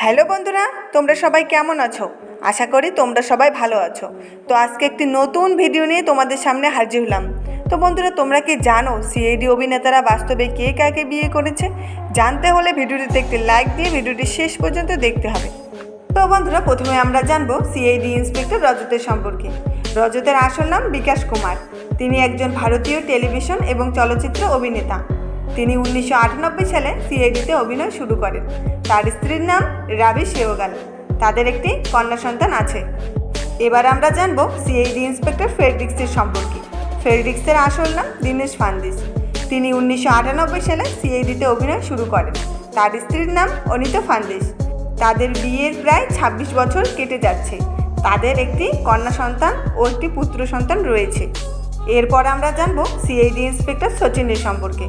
Hello বন্ধুরা, তোমরা সবাই কেমন আছো? আশা করি তোমরা সবাই ভালো আছো। তো আজকে একটি নতুন ভিডিও নিয়ে তোমাদের সামনে হাজির হলাম। তো বন্ধুরা, তোমরা কি জানো সিআইডি অভিনেতারা বাস্তবে কে কাকে বিয়ে করেছে? জানতে হলে ভিডিওটিতে একটি লাইক দিয়ে ভিডিওটি শেষ পর্যন্ত দেখতে হবে। তো বন্ধুরা, প্রথমে আমরা জানবো সিআইডি ইন্সপেক্টর রজতের সম্পর্কে। রজতের আসল নাম বিকাশ কুমার। তিনি একজন ভারতীয় টেলিভিশন এবং চলচ্চিত্র অভিনেতা। তিনি 1998 সালে সিআইডিতে অভিনয় শুরু করেন। তার স্ত্রীর নাম রাবি সেওগাল। তাদের একটি কন্যা সন্তান আছে। এবার আমরা জানবো সিআইডি ইন্সপেক্টর ফ্রেডরিক্সের সম্পর্কে। ফ্রেডরিক্সের আসল নাম দীনেশ ফান্দিস। তিনি 1998 সালে সিআইডিতে অভিনয় শুরু করেন। তার স্ত্রীর নাম অনিতা ফান্দিস। তাদের বিয়ের প্রায় 26 বছর কেটে যাচ্ছে। তাদের একটি কন্যা সন্তান ও একটি পুত্র সন্তান রয়েছে। এরপর আমরা জানবো সিআইডি ইন্সপেক্টর সচিনের সম্পর্কে।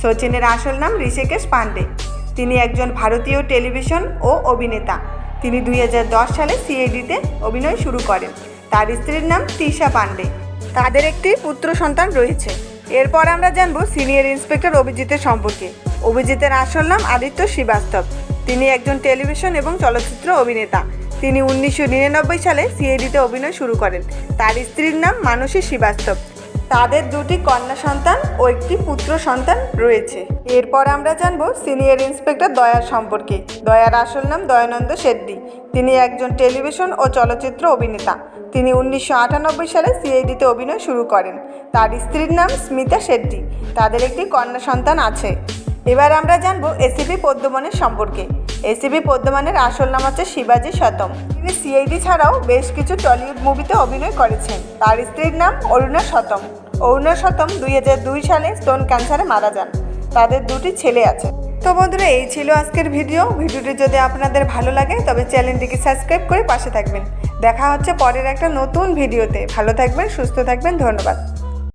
সচিনের আসল নাম ঋষিকেশ পান্ডে। তিনি একজন ভারতীয় টেলিভিশন ও অভিনেতা। তিনি 2010 সালে সিআইডিতে অভিনয় শুরু করেন। তার স্ত্রীর নাম তৃষা পান্ডে। তাদের একটি পুত্র সন্তান রয়েছে। এরপর আমরা জানবো সিনিয়র ইন্সপেক্টর অভিজিতের সম্পর্কে। অভিজিতের আসল নাম আদিত্য শ্রীবাস্তব। তিনি একজন টেলিভিশন এবং চলচ্চিত্র অভিনেতা। তিনি 1999 সালে সিআইডিতে অভিনয় শুরু করেন। তার স্ত্রীর নাম মানসী শ্রীবাস্তব। তাদের দুটি কন্যা সন্তান ও একটি পুত্র সন্তান রয়েছে। এরপর আমরা জানবো সিনিয়র ইন্সপেক্টর দয়ার সম্পর্কে। দয়ার আসল নাম দয়ানন্দ শেট্টি। তিনি একজন টেলিভিশন ও চলচ্চিত্র অভিনেতা। তিনি 1998 সালে সিআইডিতে অভিনয় শুরু করেন। তার স্ত্রীর নাম স্মিতা শেট্টি। তাদের একটি কন্যা সন্তান আছে। এবার আমরা জানবো এসিপি পদ্মমনের সম্পর্কে। এসিপি পদ্মমনের আসল নাম হচ্ছে শিবাজি শতম। তিনি সিআইডি ছাড়াও বেশ কিছু টলিউড মুভিতে অভিনয় করেছেন। তার স্ত্রীর নাম অরুণা শতম। অরুণা শতম 2002 সালে স্তন ক্যান্সারে মারা যান। তাদের দুটি ছেলে আছে। তো বন্ধুরা, এই ছিল আজকের ভিডিওটি যদি আপনাদের ভালো লাগে তবে চ্যানেলটিকে সাবস্ক্রাইব করে পাশে থাকবেন। দেখা হচ্ছে পরের একটা নতুন ভিডিওতে। ভালো থাকবেন, সুস্থ থাকবেন। ধন্যবাদ।